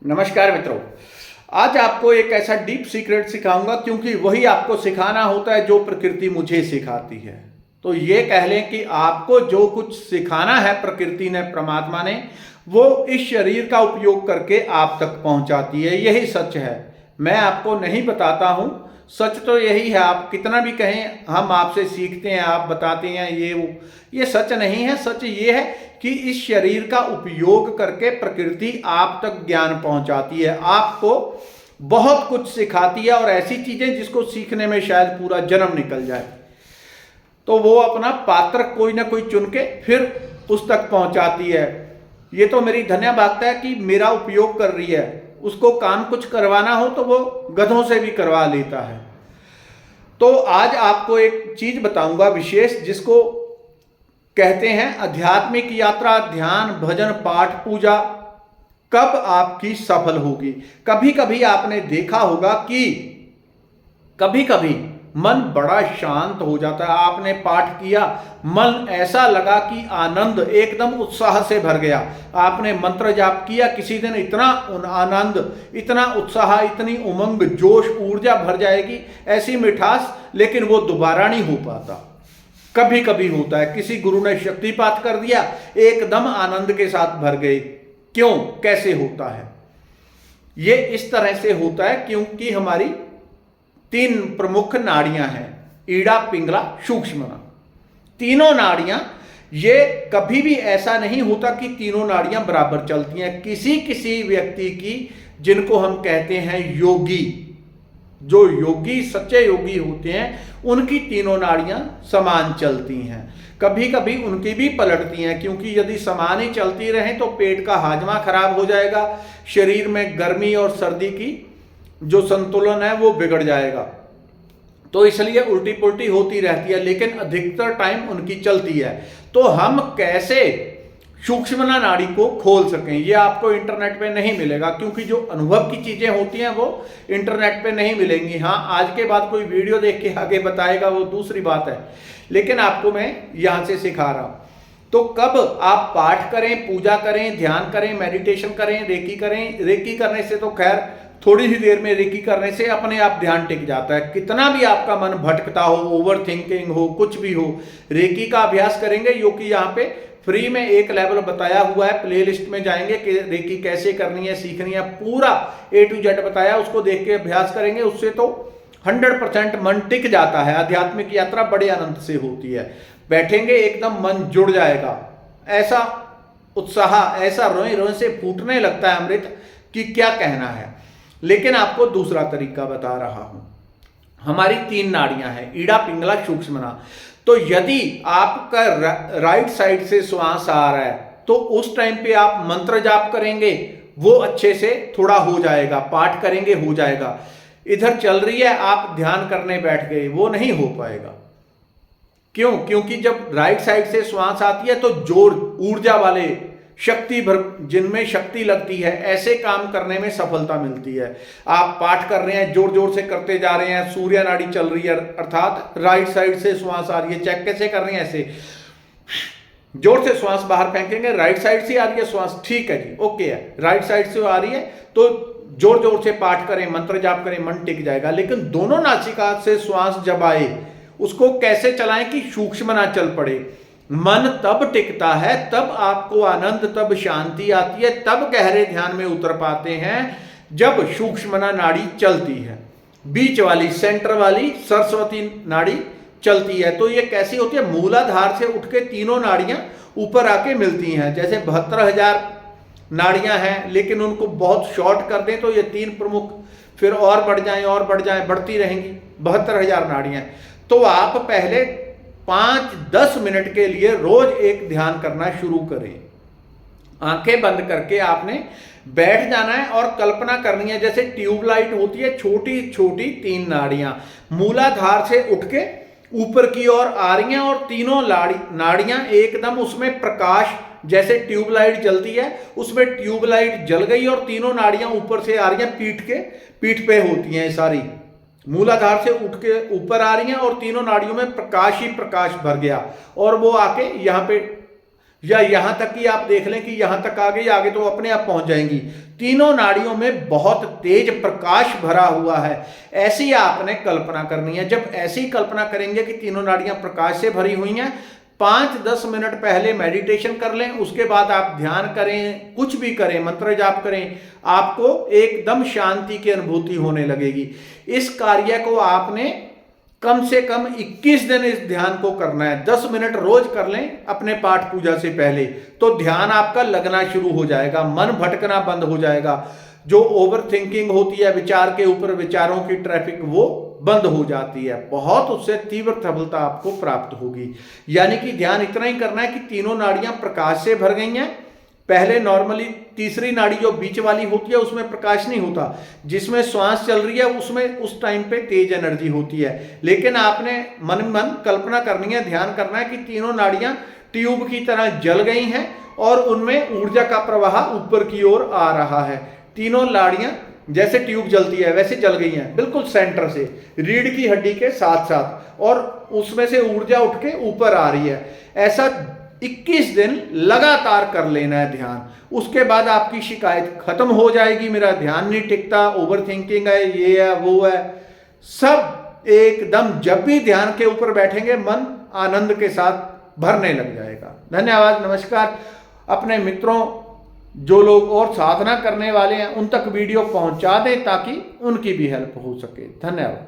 नमस्कार मित्रों। आज आपको एक ऐसा डीप सीक्रेट सिखाऊंगा क्योंकि वही आपको सिखाना होता है जो प्रकृति मुझे सिखाती है। तो ये कह लें कि आपको जो कुछ सिखाना है प्रकृति ने, परमात्मा ने, वो इस शरीर का उपयोग करके आप तक पहुंचाती है। यही सच है। मैं आपको नहीं बताता हूं, सच तो यही है। आप कितना भी कहें हम आपसे सीखते हैं, आप बताते हैं ये वो, ये सच नहीं है। सच ये है कि इस शरीर का उपयोग करके प्रकृति आप तक ज्ञान पहुंचाती है, आपको बहुत कुछ सिखाती है और ऐसी चीजें जिसको सीखने में शायद पूरा जन्म निकल जाए। तो वो अपना पात्र कोई ना कोई चुन के फिर उस तक पहुंचाती है। ये तो मेरी धन्य बात है कि मेरा उपयोग कर रही है। उसको काम कुछ करवाना हो तो वो गधों से भी करवा लेता है। तो आज आपको एक चीज बताऊंगा विशेष, जिसको कहते हैं आध्यात्मिक यात्रा, ध्यान, भजन, पाठ, पूजा कब आपकी सफल होगी। कभी कभी आपने देखा होगा कि कभी कभी मन बड़ा शांत हो जाता है। आपने पाठ किया, मन ऐसा लगा कि आनंद, एकदम उत्साह से भर गया। आपने मंत्र जाप किया, किसी दिन इतना आनंद, इतना उत्साह, इतनी उमंग, जोश, ऊर्जा भर जाएगी, ऐसी मिठास, लेकिन वो दोबारा नहीं हो पाता। कभी कभी होता है, किसी गुरु ने शक्तिपात कर दिया, एकदम आनंद के साथ भर गए। क्यों, कैसे होता है? ये इस तरह से होता है क्योंकि हमारी 3 प्रमुख नाड़ियां हैं, ईड़ा, पिंगला, सूक्ष्मना। तीनों नाड़ियां, ये कभी भी ऐसा नहीं होता कि तीनों नाड़ियां बराबर चलती हैं। किसी किसी व्यक्ति की, जिनको हम कहते हैं योगी, जो योगी, सच्चे योगी होते हैं, उनकी तीनों नाड़ियां समान चलती हैं। कभी कभी उनकी भी पलटती हैं, क्योंकि यदि समान ही चलती रहें तो पेट का हाजमा खराब हो जाएगा, शरीर में गर्मी और सर्दी की जो संतुलन है वो बिगड़ जाएगा। तो इसलिए उल्टी पुल्टी होती रहती है, लेकिन अधिकतर टाइम उनकी चलती है। तो हम कैसे सूक्ष्मना नाड़ी को खोल सकें, ये आपको इंटरनेट पे नहीं मिलेगा, क्योंकि जो अनुभव की चीजें होती हैं वो इंटरनेट पे नहीं मिलेंगी। हाँ, आज के बाद कोई वीडियो देख के आगे बताएगा वो दूसरी बात है, लेकिन आपको मैं यहां से सिखा रहा हूं। तो कब आप पाठ करें, पूजा करें, ध्यान करें, मेडिटेशन करें, रेकी करें। रेकी करने से तो खैर थोड़ी ही देर में रेकी करने से अपने आप ध्यान टिक जाता है। कितना भी आपका मन भटकता हो, ओवर थिंकिंग हो, कुछ भी हो, रेकी का अभ्यास करेंगे। जो कि यहाँ पे फ्री में एक लेवल बताया हुआ है, प्लेलिस्ट में जाएंगे कि रेकी कैसे करनी है, सीखनी है, पूरा A to Z बताया, उसको देख के अभ्यास करेंगे। उससे तो 100% मन टिक जाता है। आध्यात्मिक यात्रा बड़े आनंद से होती है। बैठेंगे, एकदम मन जुड़ जाएगा, ऐसा उत्साह, ऐसा रोए रोए से फूटने लगता है अमृत कि क्या कहना है। लेकिन आपको दूसरा तरीका बता रहा हूं। हमारी 3 नाड़ियां हैं, ईड़ा, पिंगला, सूक्ष्मना। तो यदि आपका राइट साइड से श्वास आ रहा है तो उस टाइम पे आप मंत्र जाप करेंगे, वो अच्छे से थोड़ा हो जाएगा। पाठ करेंगे, हो जाएगा। इधर चल रही है, आप ध्यान करने बैठ गए, वो नहीं हो पाएगा। क्यों? क्योंकि जब राइट साइड से श्वास आती है तो जोर, ऊर्जा वाले, शक्ति भर, जिनमें शक्ति लगती है, ऐसे काम करने में सफलता मिलती है। आप पाठ कर रहे हैं, जोर जोर से करते जा रहे हैं, सूर्य नाड़ी चल रही है, अर्थात राइट साइड से श्वास आ रही है। चेक कैसे कर रहे हैं? ऐसे जोर से श्वास बाहर फेंकेंगे, राइट साइड से आ रही है श्वास, ठीक है जी, ओके है। राइट साइड से आ रही है तो जोर जोर से पाठ करें, मंत्र जाप करें, मन टिक जाएगा। लेकिन दोनों नासिका से श्वास जब आए, उसको कैसे चलाएं कि सूक्ष्मना चल पड़े। मन तब टिकता है, तब आपको आनंद, तब शांति आती है, तब गहरे ध्यान में उतर पाते हैं, जब सूक्ष्मना नाड़ी चलती है। बीच वाली, सेंटर वाली सरस्वती नाड़ी चलती है। तो ये कैसी होती है? मूलाधार से उठ के तीनों नाड़ियां ऊपर आके मिलती हैं। जैसे 72,000 नाड़ियां हैं, लेकिन उनको बहुत शॉर्ट कर दें तो ये 3 प्रमुख फिर और बढ़ जाएं और बढ़ जाएं, बढ़ती रहेंगी 72,000 नाड़ियां। तो आप पहले 5-10 मिनट के लिए रोज एक ध्यान करना शुरू करें। आंखें बंद करके आपने बैठ जाना है और कल्पना करनी है जैसे ट्यूबलाइट होती है, छोटी छोटी 3 नाड़ियां मूलाधार से उठ के ऊपर की ओर आ रही हैं, और तीनों नाड़ियां एकदम उसमें प्रकाश, जैसे ट्यूबलाइट जलती है उसमें ट्यूबलाइट जल गई और तीनों नाड़ियां ऊपर से आ रही हैं, पीठ पे होती हैं सारी, मूलाधार से उठ के ऊपर आ रही हैं और तीनों नाड़ियों में प्रकाश ही प्रकाश भर गया। और वो आके यहाँ पे या यहां तक कि आप देख लें कि यहां तक आ गई, आगे तो अपने आप पहुंच जाएंगी। तीनों नाड़ियों में बहुत तेज प्रकाश भरा हुआ है, ऐसी आपने कल्पना करनी है। जब ऐसी कल्पना करेंगे कि तीनों नाड़ियां प्रकाश से भरी हुई हैं, 5-10 मिनट पहले मेडिटेशन कर लें, उसके बाद आप ध्यान करें, कुछ भी करें, मंत्र जाप करें, आपको एकदम शांति की अनुभूति होने लगेगी। इस कार्य को आपने कम से कम 21 दिन इस ध्यान को करना है। 10 मिनट रोज कर लें अपने पाठ पूजा से पहले, तो ध्यान आपका लगना शुरू हो जाएगा, मन भटकना बंद हो जाएगा। जो ओवर थिंकिंग होती है, विचार के ऊपर विचारों की ट्रैफिक, वो बंद हो जाती है। बहुत उससे तीव्र सफलता आपको प्राप्त होगी। यानी कि ध्यान इतना ही करना है कि तीनों नाड़ियां प्रकाश से भर गई हैं। पहले नॉर्मली तीसरी नाड़ी जो बीच वाली होती है उसमें प्रकाश नहीं होता, जिसमें श्वास चल रही है उसमें उस टाइम पे तेज एनर्जी होती है। लेकिन आपने मन कल्पना करनी है, ध्यान करना है कि तीनों नाड़ियां ट्यूब की तरह जल गई हैं और उनमें ऊर्जा का प्रवाह ऊपर की ओर आ रहा है। तीनों नाड़ियां जैसे ट्यूब जलती है वैसे जल गई हैं, बिल्कुल सेंटर से रीढ़ की हड्डी के साथ साथ, और उसमें से ऊर्जा उठ के ऊपर आ रही है। ऐसा 21 दिन लगातार कर लेना है ध्यान। उसके बाद आपकी शिकायत खत्म हो जाएगी, मेरा ध्यान नहीं टिकता, ओवर थिंकिंग है, ये है वो है, सब एकदम जब भी ध्यान के ऊपर बैठेंगे मन आनंद के साथ भरने लग जाएगा। धन्यवाद, नमस्कार। अपने मित्रों, जो लोग और साधना करने वाले हैं, उन तक वीडियो पहुंचा दें ताकि उनकी भी हेल्प हो सके। धन्यवाद।